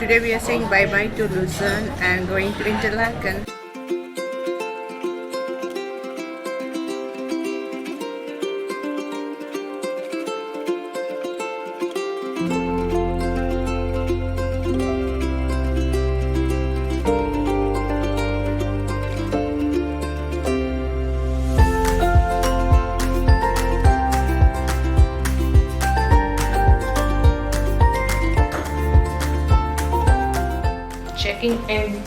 Today we are saying bye-bye to Luzern and going to Interlaken. Checking in.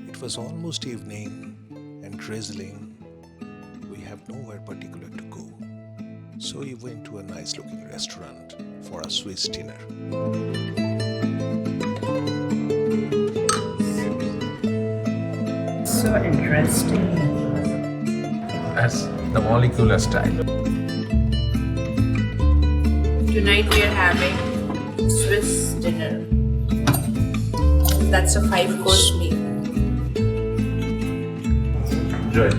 It was almost evening and drizzling. We have nowhere particular to go, so we went to a nice looking restaurant for a Swiss dinner. So interesting. As the molecular style. Tonight we are having Swiss dinner. That's a 5-course meal. Enjoy.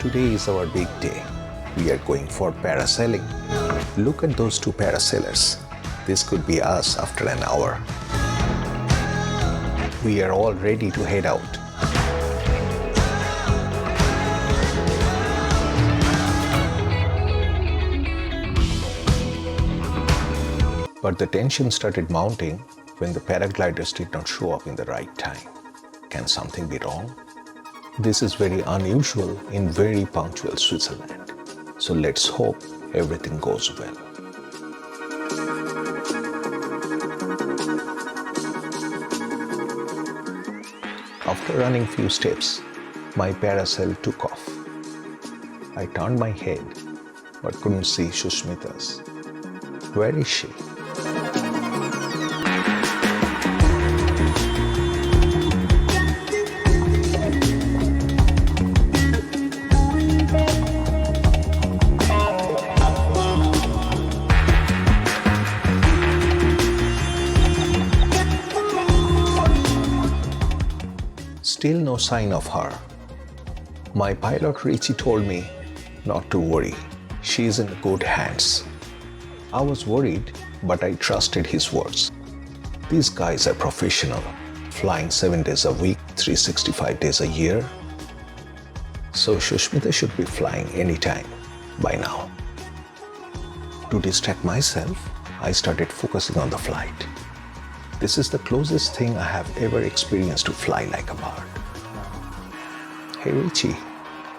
Today is our big day. We are going for parasailing. Look at those two parasailers. This could be us after an hour. We are all ready to head out. But the tension started mounting when the paragliders did not show up in the right time. Can something be wrong? This is very unusual in very punctual Switzerland. So let's hope everything goes well. After running few steps, my parasail took off. I turned my head but couldn't see Shushmita's. Where is she? Still no sign of her. My pilot Richie told me not to worry. She is in good hands. I was worried, but I trusted his words. These guys are professional, flying 7 days a week, 365 days a year. So Shushmita should be flying anytime by now. To distract myself, I started focusing on the flight. This is the closest thing I have ever experienced to fly like a bird. Hey Richie,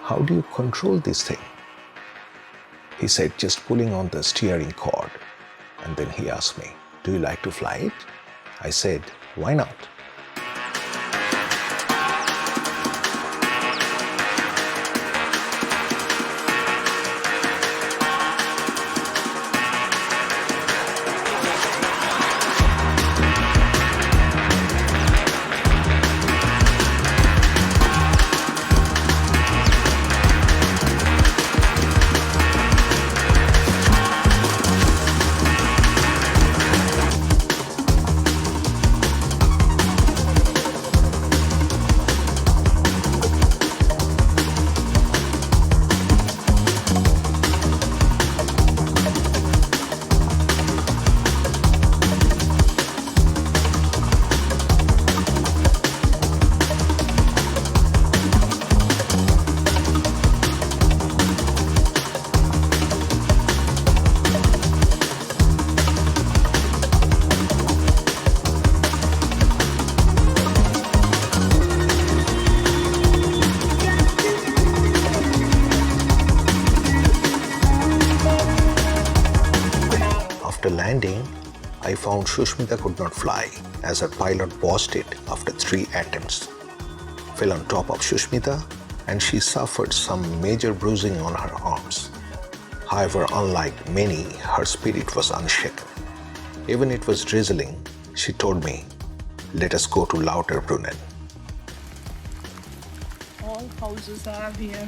how do you control this thing? He said, just pulling on the steering cord. And then he asked me, do you like to fly it? I said, why not? After landing, I found Shushmita could not fly as her pilot paused it after 3 attempts. Fell on top of Shushmita and she suffered some major bruising on her arms. However, unlike many, her spirit was unshaken. Even it was drizzling, she told me, let us go to Lauterbrunnen. All houses are here.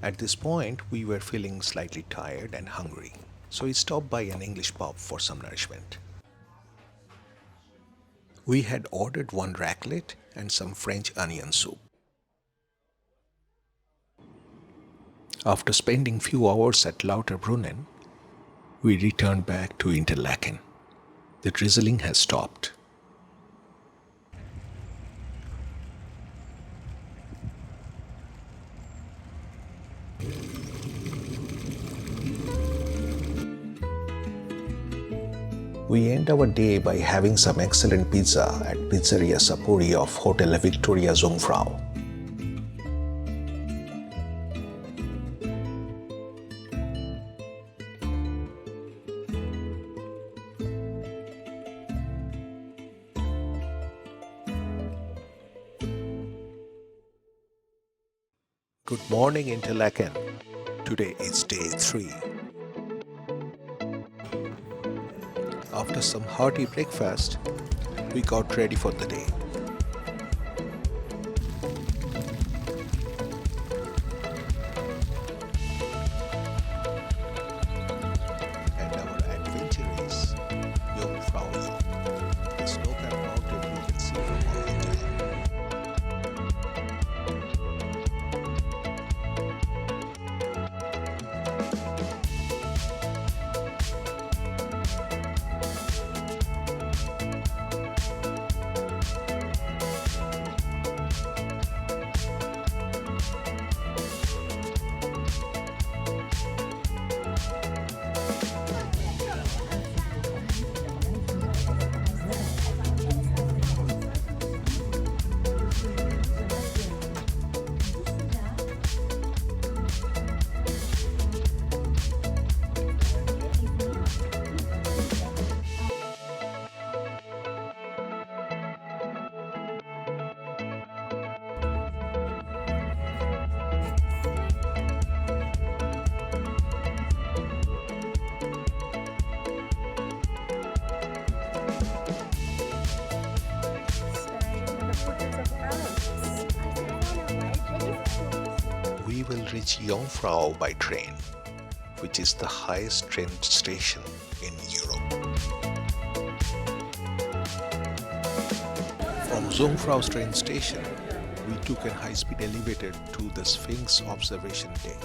At this point, we were feeling slightly tired and hungry, so we stopped by an English pub for some nourishment. We had ordered 1 raclette and some French onion soup. After spending few hours at Lauterbrunnen, we returned back to Interlaken. The drizzling has stopped. We end our day by having some excellent pizza at Pizzeria Sapori of Hotel Victoria Jungfrau. Good morning, Interlaken. Today is day 3. After some hearty breakfast, we got ready for the day. And our adventure is Jungfraujock, the snow-capped mountain we can see from our hotel. we will reach Jungfrau by train, which is the highest train station in Europe. From Jungfrau's train station, we took a high-speed elevator to the Sphinx observation deck.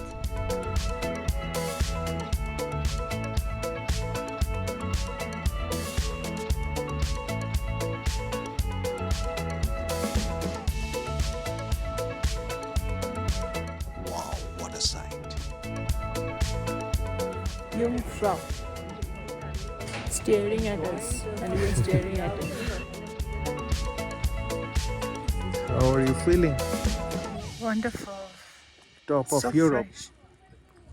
Wow, what a sight! Jungfrau. Staring at us, and we are staring at it. How are you feeling? Wonderful. Top So of Europe. fresh.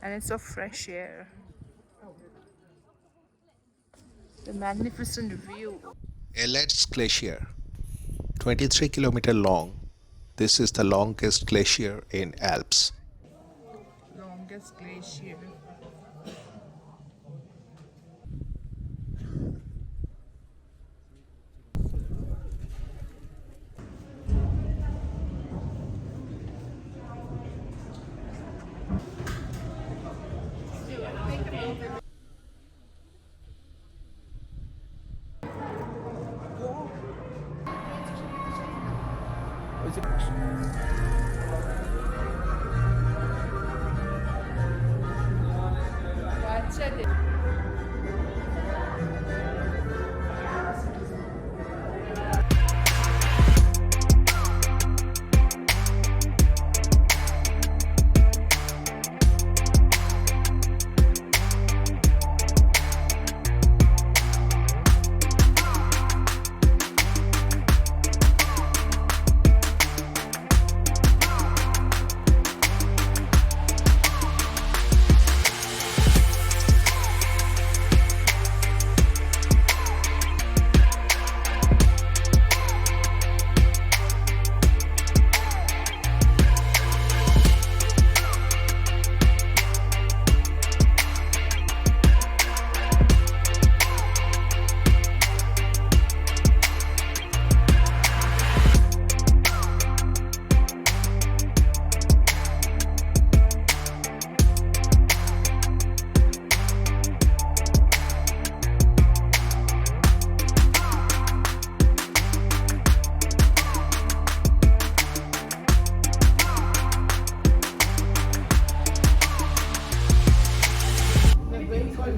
And it's so fresh air. The magnificent view. Elet's Glacier, 23 km long. This is the longest glacier in Alps. Longest glacier.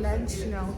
Lunch now.